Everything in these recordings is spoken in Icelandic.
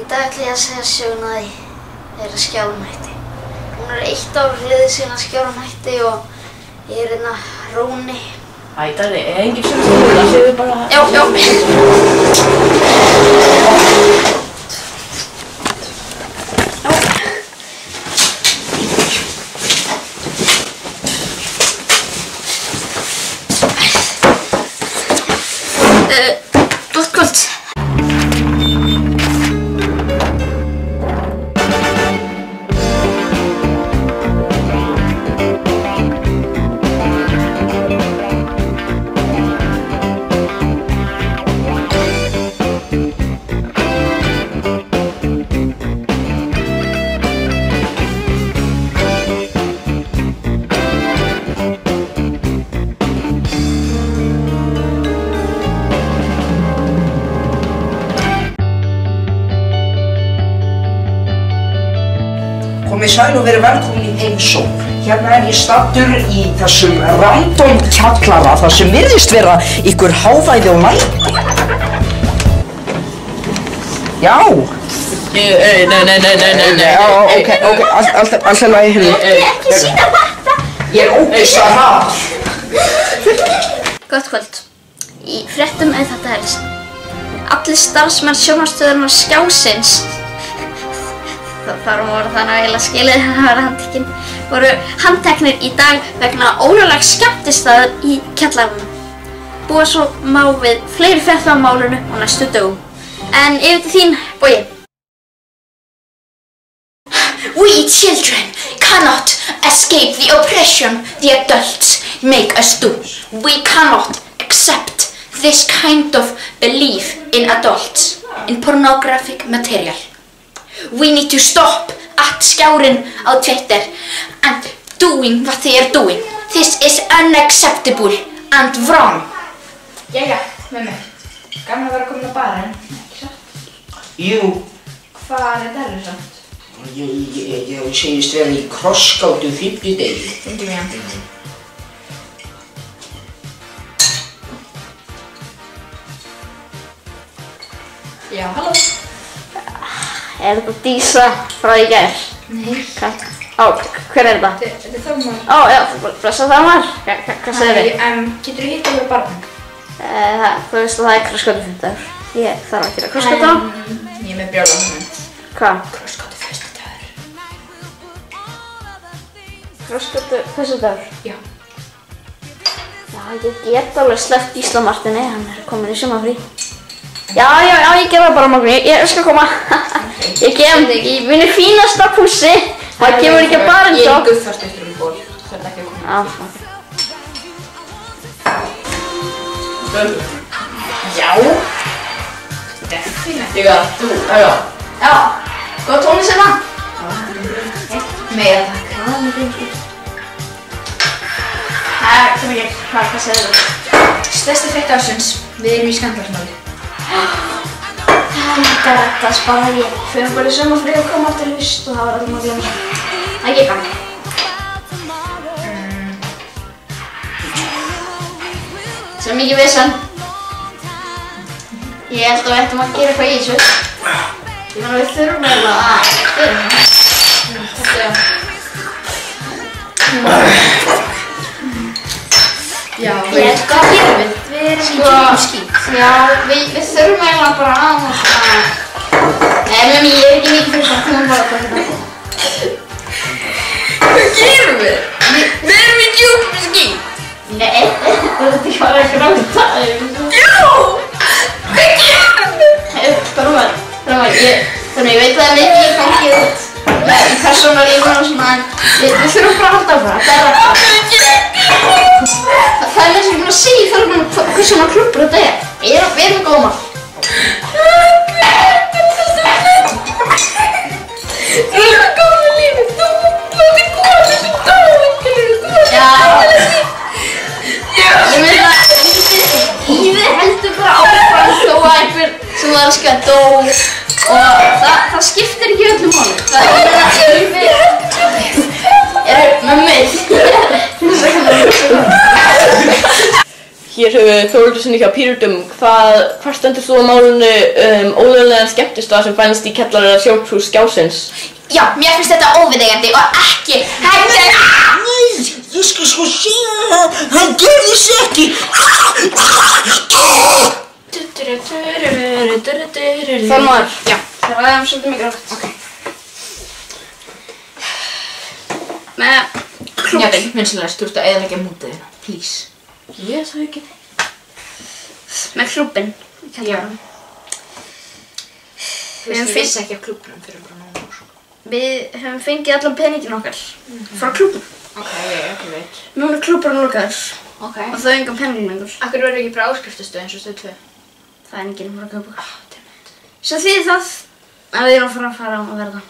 dag ætla ég að segja söguna því þegar Skjárinn hætti. Hún 1 ár liðið síðan Skjárinn hætti og ég hérna Róni. Æ, Darri, engin söguna það séu bara... Já. Gott kvöld. Komið sæl og verið velkomin í heimsókn. Hérna ég staddur í þessum random kjallara, það sem virðist vera ykkur hávæði og læti. Já. Nei. Ok, allt er lagi hérna. Ekki sína þetta! Ég ógeðslega hraður. Gott kvöld. Í fréttum þetta helst. Allir starfsmenn sjónvarpsstöðvarinnar Skjásins þar voru þannig að eiginlega skilið að vera handtekinn, voru handteknir í dag vegna ólöglegs skemmtistaðar í kjallaranum. Búa svo má við fleiri fréttum af málinu á næstu dögum. En yfir til þín, Bogi. We children cannot escape the oppression the adults make us do. We cannot accept this kind of belief in adults, in pornographic material. We need to stop @Skjárinn á Twitter and doing what they are doing. This is unacceptable and wrong. Jæja, mömmu. Gaman að vera komin á barinn, ekki satt? Jú. Hvað Darri samt? Ég segist vera í krossgátu 50 degi. 50 mjönn. Já, halló. Er þetta Dísa frá í gær? Nei. Hver er þetta? Þetta er Þormar. Já, blessa Þormar. Hvað segir þið? Getur þú hitt yfir barnum? Þú veist að það er krossgátufimmtudagur. Ég þarf að gera krossgátu á. Ég er með brjóla honum. Hvað? Krossgátu-föstudagur. Krossgátu-föstudagur? Já. Já, ég get alveg sleppt Gísla Martini, hann er komin í sumarfrí. Já, ég ger það bara morgun, ég skal koma. Ég kem í mínu fínasta pússi. Það kemur ekki bara eins og. Ég er guðfast eftir ból, það er ekki að koma. Já. Definitíga, þú, já. Já, góð tónlist hérna. Meira takk. Hvað segir þú? Stærsti frétt ársins, við erum í skandalsmáli. Þetta reddast bara ég. Fyrir bara í sumarfrí og koma aftur í haust og það var allir maður að glemma. Ekki gaman. Svo mikið vesen. Ég held að við ættum að gera eitthvað í þessu. Ég meina við þurfum eiginlega að gera það. Já, Hvað gerum við? Við erum í kringum skít. Já, við þurfum eiginlega bara að... Nei, ég er ekki mikið fyrir svona, komum bara að taka þetta. Hvað gerum við? Við erum í kringum skít. Nei, þetta er ekki bara að gráta. Já! Hvað gerum við? Þormar, ég veit að það er mikið í gangi út. Í persónulífinu og svona, en við þurfum bara að halda áfram. Það er eins og ég búin að segja Þormar hvað svona klubbur þetta er. Við erum góðum að. Þú erum góð með lífið, þú láti góða þessu dálengilegu. Ég meina, lífið heldur bara áfram þó að einhver sem var að skvætta og það skiptir ekki öllu máli. Það er lífið mömmu. Ásgeir Þórhallssyni hjá Pírötum. Hvar stendur þú á málinu ólöglegan skemmtistað sem fannst í kjallara sjálfshús Skjásins? Já, mér finnst þetta óviðeigandi og ekki hægt. Nei, ég skal sko segja það, hann gerði sig ekki. Þormar. Já. Það ræðum svolítið mikilvægt. Ok. Með Jafnvel, vinsanlega, þú ert að eyðileggja mútið þína, please. Ég sagði ekki. með klúbbinn. Já. Við höfum Vissi ekki af klúbbnum fyrir bara núna. Við höfum fengið allan peningin okkar frá klúbbnum. Ok, ég veit. Nú er klúbburinn lokaður Ok. og þau engan peningin lengur. Akkur verður ekki bara áskriftastöð eins og stöð 2? Það er enginn frá klúbbur. Svo þýðir það að við erum að fara að verða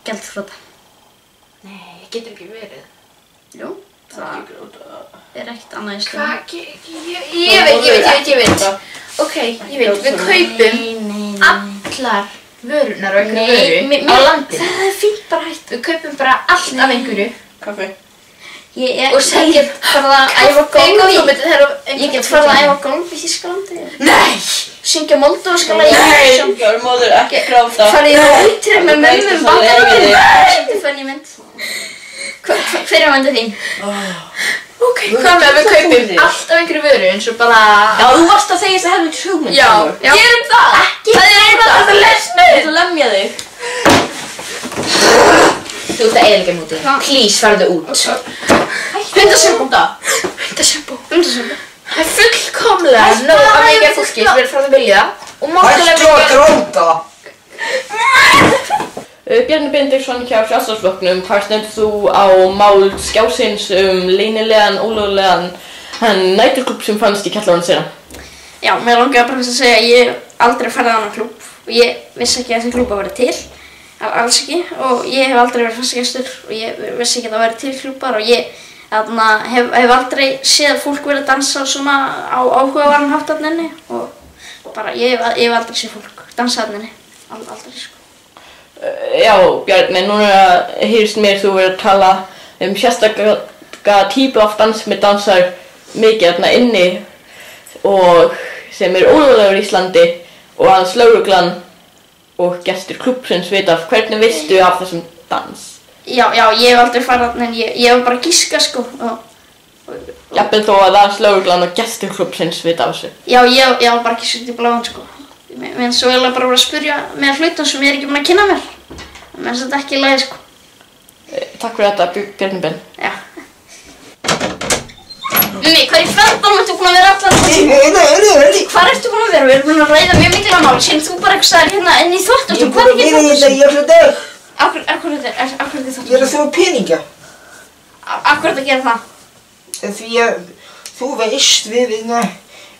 gjaldþrota. Nei, getur ekki verið. Jú, það er ekkert annað í stöðum. Hvað? Ég veit. Ok, ég veit, við kaupum allar vörunar og einhverju vöru á landinu. Það er fínt bara hægt. Við kaupum bara allt af einhverju. Kaffi. Ég Og segjum get farið að æfa golf Þú myndir þeirra Ég get farið að æfa golf í Þýskalandi. Nei! Syngja moldóska lagi. Fjármóður ekki gráta. Farið í rautrið með mömmu Það er ekki. Þetta er funny mynd. Hver er myndið þín? Ok, hvað með að við kaupum allt af einhverju vöru eins og bara... Já, þú varst að segja þess að helvits hugmynd. Já, gerum það! Ekki það er eitthvað að lesna! Ég ætla að lemja þig. Þú ert að eyðileggja mútið. Please, farðu út. Hundasjambónda. Hundasjambó. Það er fullkomlega nóg af mikið fólki sem verður frá það vilja og máttalega Hættu að gráta. Bjarni Benediktsson hjá Sjálfstæðisflokknum, hvar stendur þú á mál Skjásins leynilegan, ólöglegan næturklúbb sem fannst í kjallaranum þeirra? Já, mér langaði bara að segja að ég hef aldrei farið á annan klúbb og ég vissi ekki að þessi klúbba væri til, alls ekki, og ég hef aldrei verið fastagestur og ég vissi ekki að það væri til klúbbar og ég hef aldrei séð fólk verið að dansa svona á áhugaverðan hátt þarna inni og bara ég hef aldrei séð fólk dansa þarna inni, aldrei sko. Já, Bjarni, núna heyrist mér þú verið að tala sérstaka típu af dans með dansar mikið þarna inni og sem ólöglegur í Íslandi og aðeins lögreglan og gestir klúbbsins vita af hvernig veistu af þessum dans? Já, ég hef aldrei farið þarna en ég hef bara giska sko Jafnvel þó að aðeins lögreglan og gestir klúbbsins vita af þessu? Já, ég hef bara giskað í bláan sko. Mér finnst svo eiginlega bara að spyrja með hlutum sem ég er ekki búin að kynna mér. Mér finnst þetta ekki í lagi sko. Takk fyrir þetta, Bjarni Ben. Já. Mummi, hvað í fjandanum ertu búin að vera allan þessu? Hvar ertu búin að vera? Við erum búin að ræða mjög mikilvæg mál. Síðan þú bara eitthvað staðar hérna inn í þvottastofn. Hvað er ekki þvottastofn? Ég er svo deg. Af hverju er þetta Ég er þvottastofn? að þjóða peninga. Af hverju þetta gera það? Því að þú veist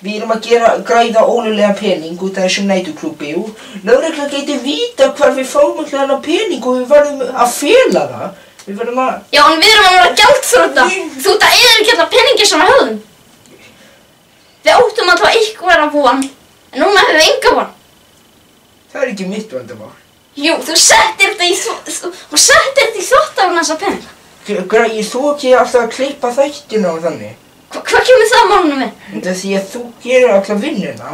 við erum að græða ólöglegan pening út af þessum næturklúbbi og lögreglan getur vita hvar við fáum allan pening og við verðum að fela það. Við verðum að... Já, en við erum að vera gjaldþrota. Þú ert að eyðileggja alla peningi sem við höfðum. Við óttum að það var eitthvað að búa, en núna höfum við enga búa. Það er ekki mitt vandamál. Jú, þú settir þetta í þvottafna þessa peninga. Græðir þú ekki alltaf að klippa þættina og þannig? Hvað kemur það málunum við? Þetta því að þú gerir alltaf vinnuna,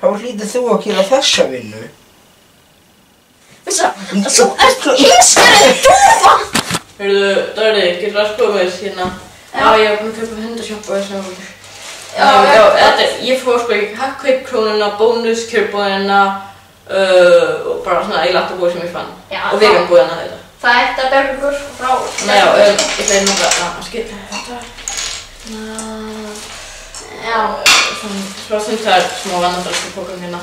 þá hlýtur þú að gera þessa vinnu. Þú ert hinskarið dúfa! Heyrðu, Darri, getur það komið hérna? Já, ég er búin að kaupa hundasjampo þessum fólki. Ég fór sko í kauppkrónuna, bónuskjörbúðina og bara svona í lattabúi sem ég fann. Og veganbúðina þetta. Það er þetta bergur frá... Já, ég ætlaði náttúrulega að skilja þetta. Já. Frá þar smá vannandarsku pókum hérna.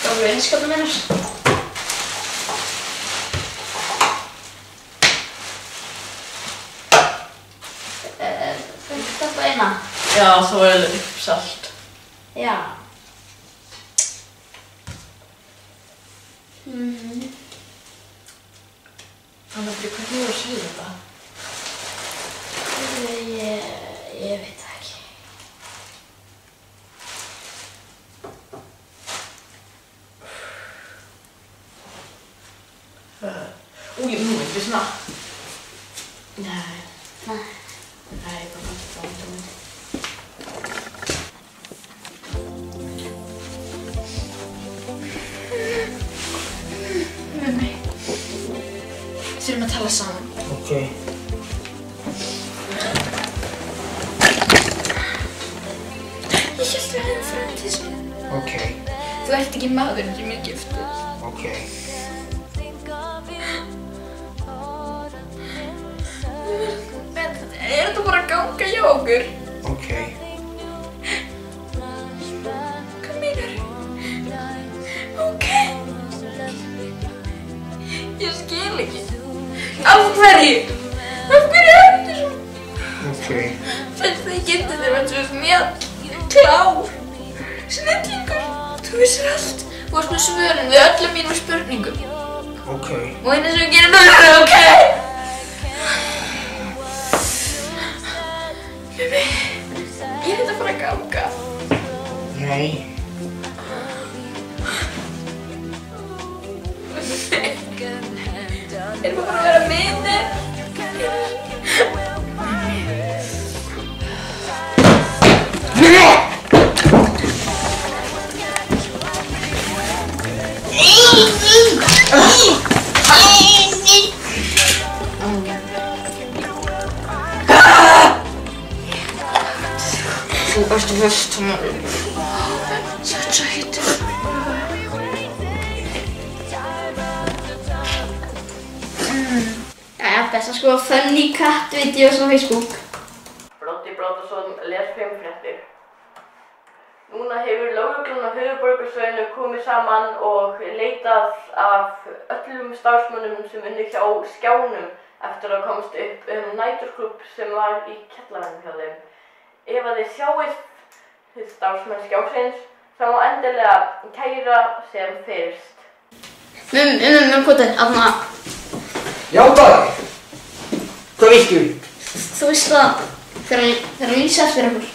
Gamlu einskapna minnur. Þetta eina. Já, þá er það uppsalt. Já. Þannig að hvernig voru að segja þetta? Ég veit það ekki. Nei. Nei, bara Mummi. Þurfum að tala saman. Ok. Ég hélt við hefðum framtíð saman. Ok. Þú ert ekki maðurinn sem ég giftist. Ok. Er þetta bara að ganga hjá okkur? Ok. Hvað meinarðu? Ok. Ég skil ekki. Af hverju? Af hverju er þetta svona? Ok. Finnst þið geta þér að þú er snjall, klár, snillingur. Þú vissir allt. Þú varst með svörin við öllum mínum spurningum. Ok. Og eina sem við gerum núna er ok. Mummi, ég veit að fara að ganga. Nei. Erum við bara að vera vinir? Þú ert verst hann. Þetta heitir. Jæja, best að skoða funny cat videos á Facebook. Broddi Broddason les 5 fréttir. Núna hefur lögreglan á höfuðborgarsvæðinu komið saman og leitað af öllum starfsmönnum sem unnu hjá Skjánum eftir að komast upp næturklúbb sem var í kjallaranum hjá þeim. Ef að þið sjáist starfsmenn Skjásins, þá má endilega kæra sem fyrst. Koti, aðna, Já, Dag. Hvað viltu? þú veist að þeir lýsa eftir okkur.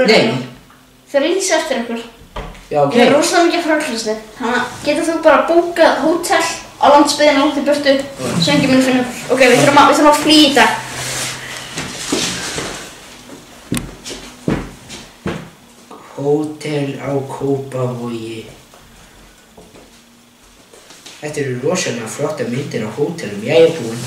Nei. Þeir lýsa eftir okkur. Já, ok. Ég er rosalega mikið fráklæðsli, þannig að getur þú bara bókað hótel á landsbyggðinni langt í burtu, svo enginn muni finna okkur. Ok, við þurfum að flýja í dag. Hótel á Kópavogi. Þetta eru rosalega flotta myndir á hótelum. Jæja, búinn.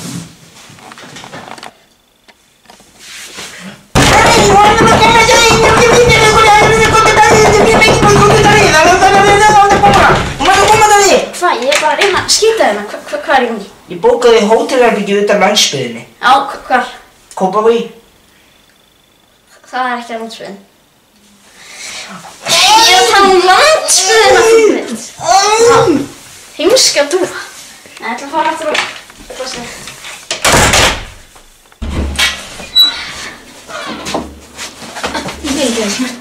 Hvað? Ég er bara að reyna að skýta hérna. Hvað er í gangi? Ég bókaði hótelherbergi utan landsbyggðinni. Já, hvar? Kópavogi. Það er ekki á landsbyggðinni. Ég er að tala landsbyggðina fyrir mitt. Heimska dúfa. Nei, ég ætla að fara aftur á klassið. Ég vil ekki það.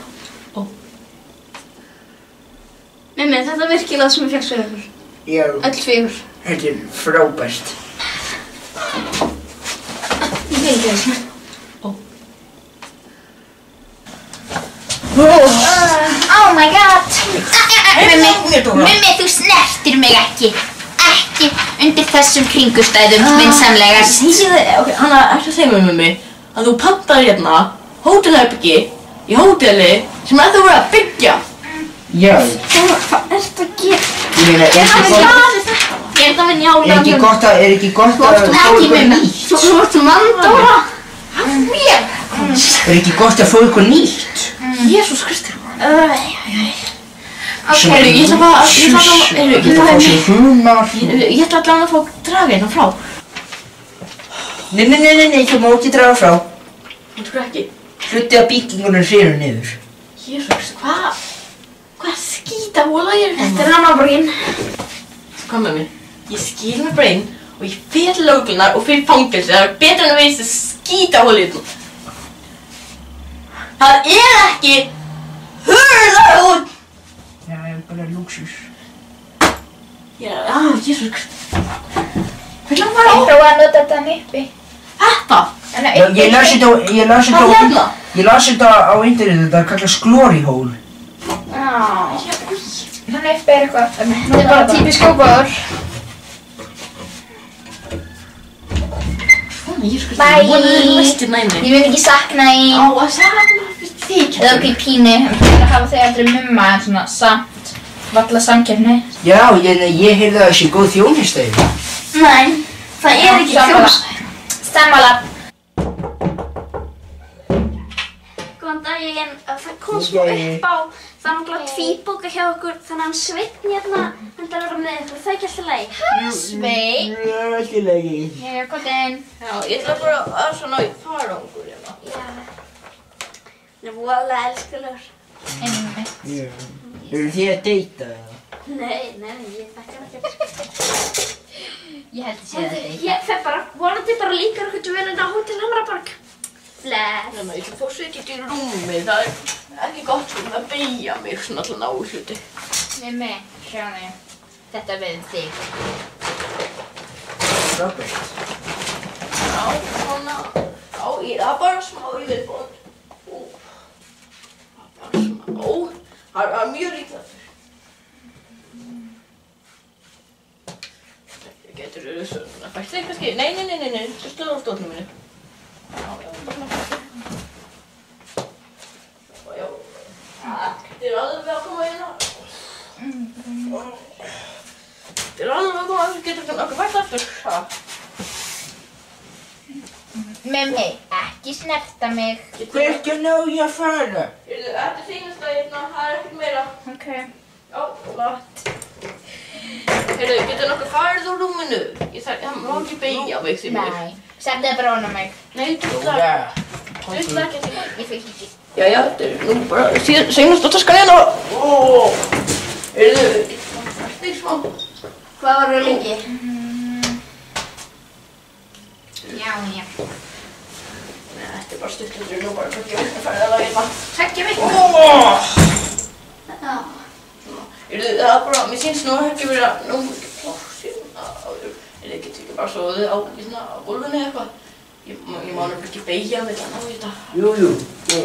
Mummi, þetta er virkilega það sem ég fékkst fyrir ykkur. Já, Öll 4. þetta er frábært. Ég vil ekki það. Oh my god! Mummi, þú snertir mig ekki. Ekki undir þessum kringustæðum, vinsamlegast. Ok, Hanna, ertu að segja mér með mig að þú pantaði hérna hótelherbyggi í hóteli sem þú verið að byggja? Já. Hvað ertu að gera? Ég meina, er ekki gott að Ekki nýtt? Þú ert Mandóra. Er ekki gott að fá eitthvað nýtt? Jesús Kristi. Ok, Ég ætla bara að Ég ætla að fá sér humar. Ég ætla allavega að fá draga hérna frá. Nei, þú má ekki draga frá. Þú trúi ekki. Hluti af byggingunum hrynur niður. Jesús Kristi, hvað skítahóla er þetta þetta? er Hamraborgin. Hvað með mig? Ég skil mig bara inn og ég fer til lögreglunar og fer í fangelsi. Það er betra en að vera í þessu skítahóli hérna. Það er ekki hurðarhús! Já, ég er bara lúksus. Jesús Kristi. Hvað er það Ég prófaði að nota þetta nippi. Þetta? Ég las þetta á internetinu, þetta kallast glory hole. Það nippi er eitthvað. Þetta er bara típisk Kópavogur. Svona Bye! Ég Ég mun ekki sakna þín. Á að sakna þig. Eða ok, pínu. Það hafa þau aldrei mumma en svona samt. Valla samkeppni. Já, ég heyrði að það sé góð þjónusta hérna. Nei, það er ekki þjónusta. Sammála. Góðan daginn, það kom svo upp á, það er náttúrulega tvíbóka hjá okkur, þannig að hann Sveinn hérna, hann þarf að vera með ykkur, það er ekki alltaf leið. Sveinn. Já, ekki legi. Ég kom inn. Já, ég ætla bara að svona í farangur hérna. Já, hann er voðalega elskulegur. Einmitt. Já. Eru þið að deyta eða? Nei, ég þekki hann ekki. Ég held að sé það þig. Ég fer bara, vonandi bara líkar okkur vel inn á Hótel Hamraborg. Bless. Ég ætla að fá setja í rúmi, það er ekki gott svona að beygja mig svona alltaf ná hluti. Mimmi, sjáðu. Þetta við þig. Robert. Já, svona, já, það er bara smá í viðbót. Það er bara smá, það er mjög ríklað fyrir. Getur þú svona, fæst þig kannski? Nei, þú stöður á stóðnum minni. Já, bara já, þið er alveg að koma hérna. Þið er alveg að koma, getur þú okkur fæst aftur. Mimmi, ekki snerta mig. Hvert ná ég að fara? Þetta er sínasta hérna, það er ekkert meira. Ok. Já, flott. Heyrðu, getur nokkuð farið úr rúminu? Það má ekki beygja mig því mig. Nei. Settu það bara ofan á mig. Nei, þú Já. veist ekki að því. Ég fylg ekki. Jæja, þetta er nú bara seinast á taskan hérna. Heyrðu, þetta er smá. Hvað var það lengi? Já. Nei, þetta er bara stutt, þetta er nú bara 20 vikna farið að laga hérna. 20 vikna? Já. Heyrðu, það er bara, mér sýnst nú ekki verið að nú ekki pláss hérna áður. Ég get ekki bara soðið á gólfinu eða eitthvað. Ég má náttúrulega ekki beygja mig þannig á þetta. Jú,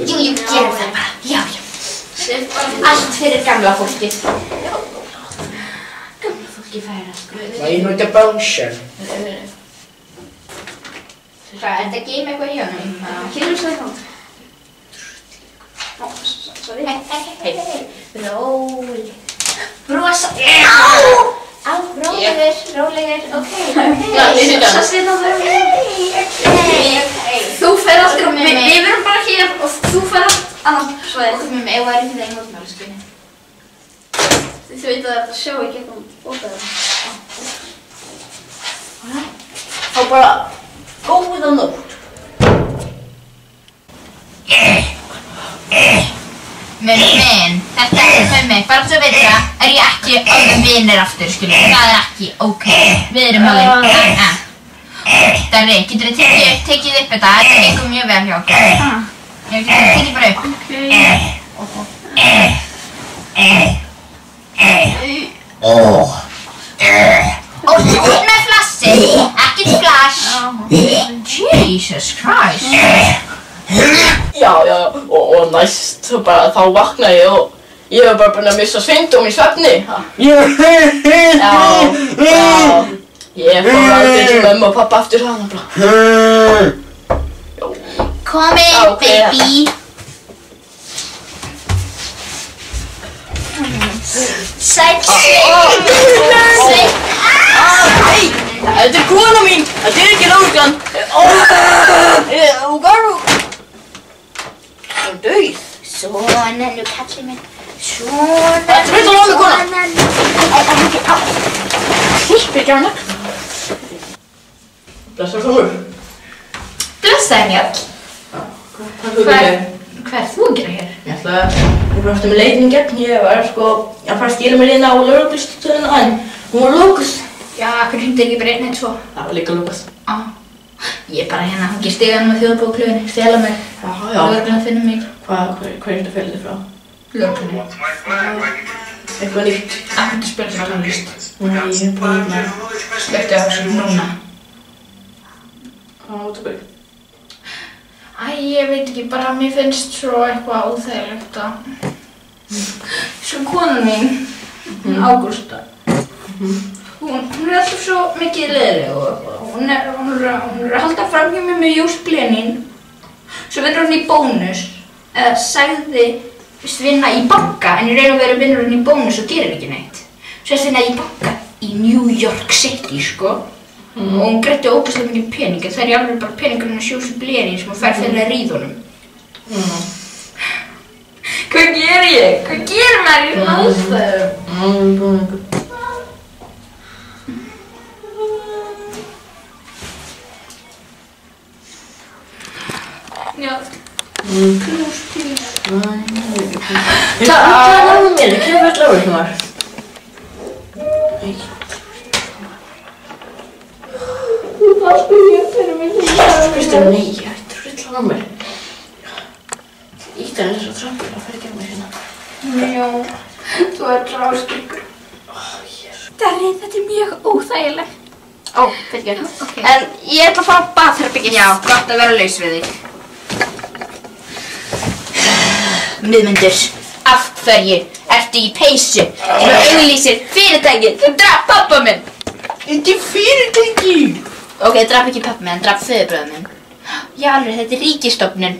Gerum það bara. Já. Allt fyrir gamla fólkið. Já. Gamla fólkið færa, sko. Má ég nota bánsan? Nei. Hvað, er þetta game eitthvað hjá honum? Kynum svo í gang. Sorry. Hey. Róleg. Brosa. Á, rólegur, ok. Já, ég sé það. Svo sitja það. Þú fer alltaf, við verum bara hér og þú fer allt annan svæðið. Ok, Mimmi, ef það er ekki það í mótmælaskunni. Þið veit að þetta sjá í gegnum bókaður. Þá bara góða nótt. Mimmi, bara svo veit það, er ég ekki orðin vinir aftur, skilur. Það er ekki ok. Við erum alveg, Darri, getur þið tekið upp þetta? Þetta gengur mjög vel hjá okkur. Ég getur þið tekið bara upp. Og þú ert með flassið, ekkert flass. Jesus Christ. Já, og næst bara þá vakna ég og ég var bara búinn að missa sveindóm í svefni. Já. Ég fór aldrei til mömmu og pappa aftur hana bara. Kom inn, Ok. baby. Sæll, Sveinn. Hei, þetta er kona mín, þetta er ekki lögreglan. Hvað er þú? Hún er dauð. Svona, nú kallið minn. Svona, Þetta er eitthvað lág með kona. Klippir ekki á hana. Blessar Þór. Blessaði Njáll. Hvað er þú að gera hér? Ég var aftur með leitin í gegn, ég var að fara að skila mér inn á lögreglustöðina en hún var lokuð. Já, hvernig hundir ekki bara 1 eða 2? Það var líka lokuð. Ég er bara hérna, hangið stiganum á þjóðarbókklöfunni, stela mig. Já. Lögreglan finnur mig. Hvað er þetta félagið þið frá? Lögreglunni. Eitthvað nýtt. Akkur til spila sem tónlist. Nei, ég er bara með. Slöktu á þessu núna. Hvað áttu bygg? Æ, ég veit ekki, bara mér finnst svo eitthvað óþægilegt að... Svo konan mín, Ágústa, hún er alltaf svo mikið leiðileg og Hún er að halda fram hjá mér með Jús Blenín. Svo vinnur hún í Bónus. Eða sagði vinna í banka, en í raun og veru vinnur hún í Bónus og gerir ekki neitt. Svo vinna í banka í New York City, sko. Og hún greiddi ógeðslega mikið pening, en það er í alveg bara peningurinn af Jús Blenín sem hún fær fyrir að ríða honum. Hvað ger ég? Hvað gerir maður í svona aðstæðum? Já. Plús. Talaðu mér, það kemur alltaf áður sem var. Það spyrir ég fyrir mig sem það. Kristján, nei, ég ætti að rulla á mér. Ítt er þess að trampur að fara í gegnum hérna. Já, þú ert ráðstyrkur. Darri, þetta er mjög óþægilegt. Ó, fyrirgefðu. En ég ætla að fara á baðherbergið. Já, gott að vera laus við þig. Miðmundur, af hverju ertu í peysu sem auglýsir fyrirtækið sem draf pabba minn? Þetta er fyrirtæki! Ok, draf ekki pabba minn, hann draf föðurbróður minn. Já, alveg, þetta er ríkisstofnun.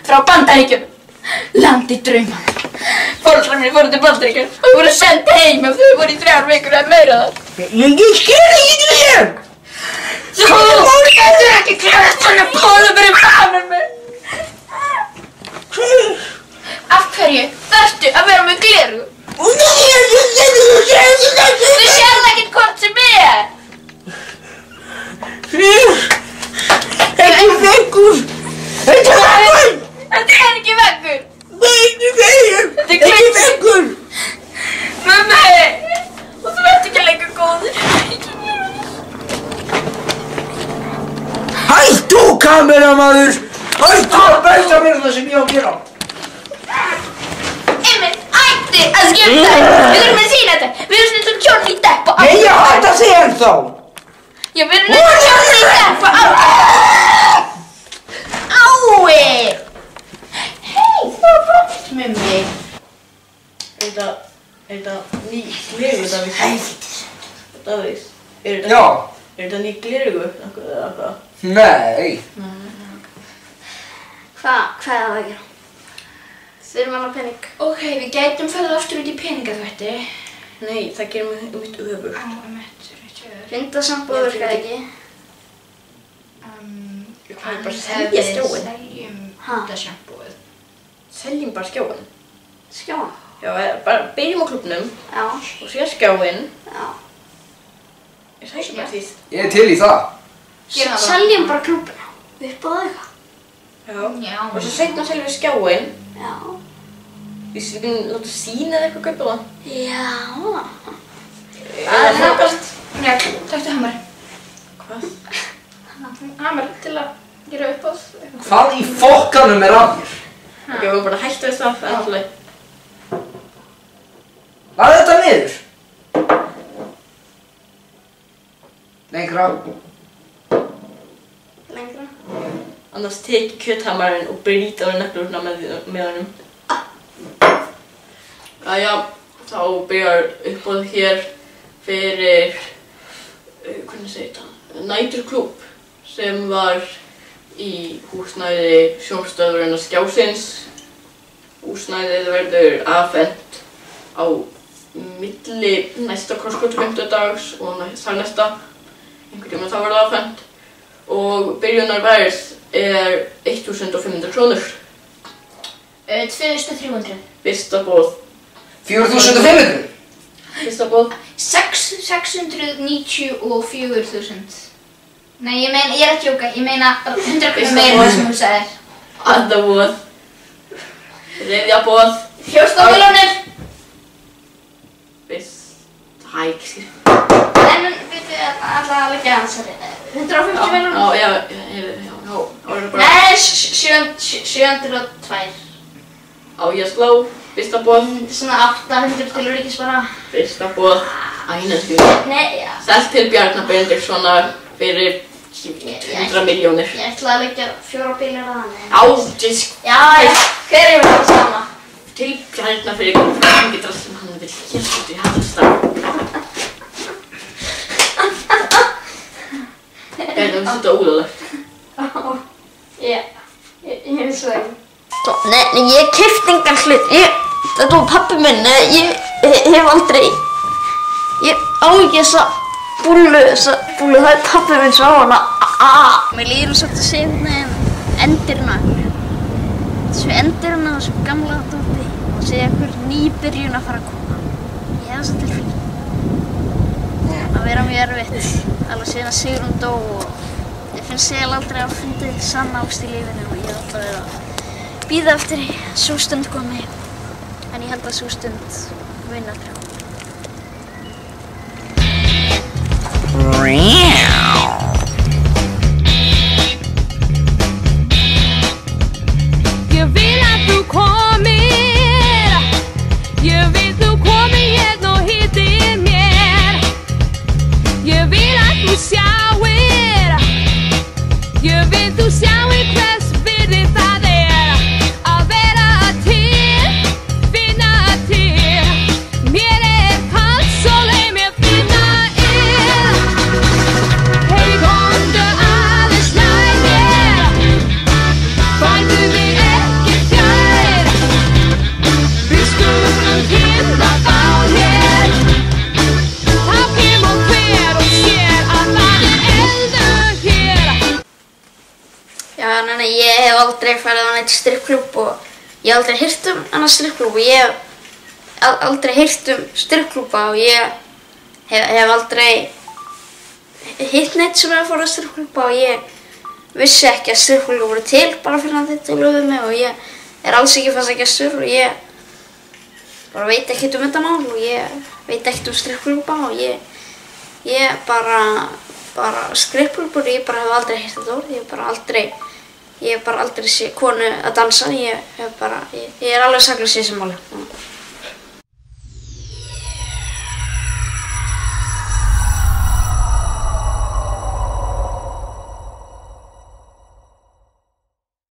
Frá Bandaríkjum. Landi draumana. Foreldrar mínir fóru til Bandaríkjum og þau voru send heim ef þau voru í 3 vikur eða meira þar. Ég skil ekki þér! Þú getur ekki klæðast svona pólumur fanum mig. Af hverju þarftu að vera með gleraugu? Þú sérð ekkert hvort sem er! Þetta er veggur! Þetta er veggur! Þetta er ekki veggur! Þetta er veggur! Mummi! Og þú ert ekki lengur góður. Hættu, kameramaður! Hættu að bæta mér það sem ég á að gera! Einmitt, ætti að skipta þér! Við þurfum að sýna þetta! Við erum svona Johnny Depp og Nei, ég hætti að segja þér þá! Já, við erum svona Johnny Depp og Ái! Hei, þú var flott, Mummi. Er þetta ný gleraugu, Davís? Helvítis! Davís, Já. Er þetta ný gleraugu? Eða hvað? Nei. Hvað er það að gera? Þurfum hana pening. Ok, við gætum farið aftur út í peningaþvætti. Nei, það gerir mig mitt öfugt. Einmitt, rétt. Hundasambúð virkaði ekki. Hvað er bara að selja skjáinn? Seljum Ha? hundasjampúið. Seljum bara skjáinn. Skjáa. Já, bara byrjum á klubnum Já. og sér skjáinn. Já. Er það ekki bara því? Ég er til í það. Gerum það bara. Seljum bara klúbuna. Við báðum eitthvað. Já. Já. Og svo seinna seljum við skjáinn. Já. Við getum láta sína eða eitthvað kaupa það. Já. Það er frábært. Já, taktu hamar. Hvað? Hamar til að gera uppáð. Hvað í fokkanum er að þér? Ok, við erum bara hægt við það, en alltaf. Laðu þetta niður. Lengra. Lengra. Annars teki kjöthamarinn og brýta á nöglurna með honum. Jæja, þá byrjar uppáð hér fyrir, hvernig segir þetta, næturklúbb sem var í húsnæði sjónvarpsstöðvarinnar Skjásins. Húsnæðið verður afhent á milli næsta krossgötu 5. dags og þar næsta. Einhvern tíma þá verður það afhent. Og byrjunarverð er 1.500 krónur. 2.300. Fyrsta boð. 4.500. Fyrsta boð. 694.000. Nei, ég er að djóka. Ég meina 100 krónur meira en það sem þú sagðir. Annað boð. Þriðja boð. 14 milljónir. Hæ, ekki skil. En við alltaf að leggja hans 150 milljónir. Já, það verður bara. Nei, 702. Á ég að slá. Fyrsta boð. Þetta er svona 800 til ríkisvara. Fyrsta boð. Ænesku. Nei, já. Selt til Bjarnar Benediktssonar fyrir 100 milljónir. Ég ætla að leggja 4 bílar að hann. Átisk. Já, hver er það sama? Til Bjarnar fyrir hann getur allt sem hann vil hér út í Hallstað. Bjarni, það er þetta ólöglegt. Ég veist það ekki. Nei, ég keypti engan hlut. Þetta var pabbi minn. Ég hef aldrei... Ég á ekki þessa búllu, það er pabbi minn sem á hana. Mér líður svolítið að segja endirinn á einhverju. Þessu endirinn á þessu gamla dóti og segja einhver nýbyrjun að fara að koma. Ég hef þessa tilfinningu. Að vera mjög erfitt, alveg síðan að Sigrún dó og ég finnst eiginlega aldrei að hafa fundið sann ást í lífinu og ég hef alltaf verið að bíða eftir sú stund komi. En ég held að sú stund muni aldrei koma. Ég vil að þú komir, ég vil þú komir hérna og hittir mér. Ég vil að þú sjáir, ég vil þú sjáir hvers virði það er að vera til, finna til. Mér er kalt svo leið mér finna ill. Hei, komdu aðeins nær mér, færðu mig ekki fjær. Við skulum kynna á hér, þá kemur hver og sér að það er eldur hér. Já, nei, ég hef aldrei farið á neitt strippklúbb og ég hef aldrei heyrt annað strippklúbb og ég hef aldrei heyrt strippklúbba og ég hef aldrei hitt neitt sem hefur farið á strippklúbba og ég vissi ekki að strippklúbbar voru til bara fyrir að þetta lögðu mig og ég er alls ekki fastagestur og ég bara veit ekkert þetta mál og ég veit ekkert strippklúbba og ég bara strippklúbbur, ég bara hef aldrei heyrt þetta orð, ég hef bara aldrei séð konu að dansa, ég er alveg saklaus í þessu máli.